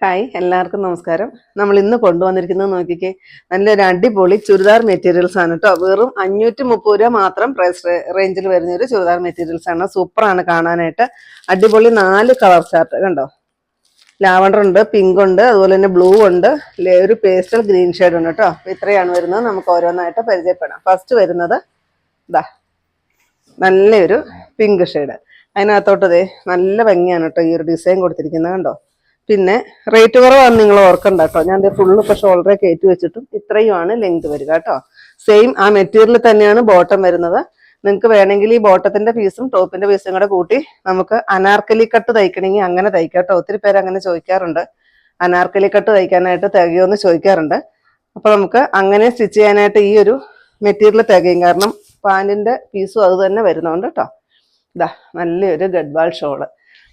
Hi എല്ലാവർക്കും നമസ്കാരം. നമ്മൾ ഇന്ന് കൊണ്ടുവന്നിരിക്കുന്നത് നോക്കിക്കേ, നല്ലൊരു അടിപൊളി ചുരിദാർ മെറ്റീരിയൽസ് ആണ് കേട്ടോ. വെറും 530 രൂപ മാത്രം പ്രൈസ് റേഞ്ചിൽ വരുന്ന ഒരു ചുരിദാർ മെറ്റീരിയൽസ് ആണ്. സൂപ്പറാണ് കാണാനായിട്ട്. അടിപൊളി 4 കളർ ചാർട്ട് കണ്ടോ. ലാവണ്ടർ ഉണ്ട്, പിങ്ക് ഉണ്ട്, അതുപോലെ തന്നെ ബ്ലൂ ഉണ്ട്, ഒരു പേസ്റ്റൽ ഗ്രീൻ ഷെയ്ഡ് ഉണ്ട് കേട്ടോ. അപ്പൊ ഇത്രയാണ് വരുന്നത്. നമുക്ക് ഓരോന്നായിട്ട് പരിചയപ്പെടാം. ഫസ്റ്റ് വരുന്നത് ഇതാ നല്ലൊരു പിങ്ക് ഷെയ്ഡ്. അതിനകത്തോട്ടതേ നല്ല ഭംഗിയാണ് കേട്ടോ ഈ ഒരു ഡിസൈൻ കൊടുത്തിരിക്കുന്നത് കണ്ടോ. പിന്നെ റേറ്റ് കുറവാണ് നിങ്ങൾ ഓർക്കണ്ട കേട്ടോ. ഞാൻ ഫുള്ള് ഇപ്പൊ ഷോൾഡറെ കയറ്റി വെച്ചിട്ടും ഇത്രയുമാണ് ലെങ്ത് വരിക കേട്ടോ. സെയിം ആ മെറ്റീരിയൽ തന്നെയാണ് ബോട്ടം വരുന്നത്. നിങ്ങൾക്ക് വേണമെങ്കിൽ ഈ ബോട്ടത്തിന്റെ പീസും ടോപ്പിന്റെ പീസും കൂടെ കൂട്ടി നമുക്ക് അനാർക്കലി കട്ട് തയ്ക്കണമെങ്കിൽ അങ്ങനെ തയ്ക്കാം കേട്ടോ. ഒത്തിരി പേര് അങ്ങനെ ചോദിക്കാറുണ്ട്, അനാർക്കലി കട്ട് തയ്ക്കാനായിട്ട് തികയോന്ന് ചോദിക്കാറുണ്ട്. അപ്പൊ നമുക്ക് അങ്ങനെ സ്റ്റിച്ച് ചെയ്യാനായിട്ട് ഈ ഒരു മെറ്റീരിയൽ തികയും, കാരണം പാന്റിന്റെ പീസും അത് തന്നെ വരുന്നുണ്ട് കേട്ടോ. ഇതാ നല്ലൊരു ഗഡ്വാൾ ഷോള്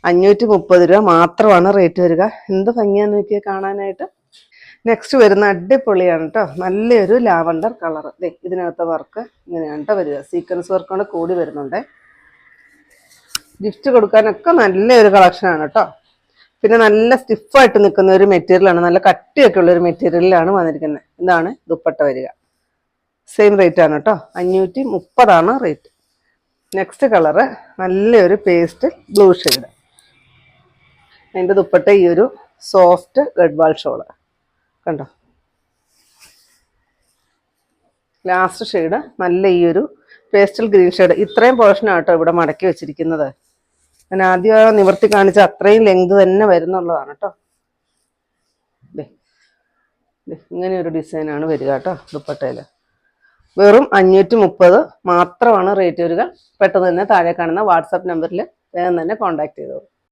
530 രൂപ മാത്രമാണ് റേറ്റ് വരിക. എന്ത് ഭംഗിയാന്ന് നോക്കിയാൽ കാണാനായിട്ട്. നെക്സ്റ്റ് വരുന്ന അടിപൊളിയാണ് കേട്ടോ. നല്ലൊരു ലാവണ്ടർ കളർ. ഇതിനകത്തെ വർക്ക് ഇങ്ങനെയാണ് കേട്ടോ വരിക. സീക്വൻസ് വർക്ക് കൊണ്ട് കൂടി വരുന്നുണ്ട്. ഗിഫ്റ്റ് കൊടുക്കാനൊക്കെ നല്ലൊരു കളക്ഷനാണ് കേട്ടോ. പിന്നെ നല്ല സ്റ്റിഫായിട്ട് നിൽക്കുന്ന ഒരു മെറ്റീരിയലാണ്, നല്ല കട്ടിയൊക്കെ ഉള്ള ഒരു മെറ്റീരിയലിലാണ് വന്നിരിക്കുന്നത്. ഇതാണ് ദുപ്പട്ട വരിക. സെയിം റേറ്റ് ആണ് കേട്ടോ, 530 റേറ്റ്. നെക്സ്റ്റ് കളറ് നല്ലൊരു പേസ്റ്റ് ബ്ലൂ ഷെയ്ഡ്. അതിൻ്റെ ദുപ്പട്ട ഈ ഒരു സോഫ്റ്റ് ഗഡ്വാൾ ഷോള് കണ്ടോ. ലാസ്റ്റ് ഷെയ്ഡ് നല്ല ഈ ഒരു പേസ്റ്റൽ ഗ്രീൻ ഷെയ്ഡ്. ഇത്രയും പോർഷനാട്ടോ ഇവിടെ മടക്കി വെച്ചിരിക്കുന്നത്. ഞാൻ ആദ്യം നിവർത്തി കാണിച്ച അത്രയും ലെങ്ത് തന്നെ വരുന്നുള്ളതാണ് കേട്ടോ. ഇങ്ങനെ ഒരു ഡിസൈനാണ് വരിക കേട്ടോ ദുപ്പട്ടയിൽ. വെറും 530 മാത്രമാണ് റേറ്റ് വരിക. പെട്ടെന്ന് തന്നെ താഴെ കാണുന്ന വാട്സാപ്പ് നമ്പറിൽ വേഗം തന്നെ കോൺടാക്ട് ചെയ്തോളൂ.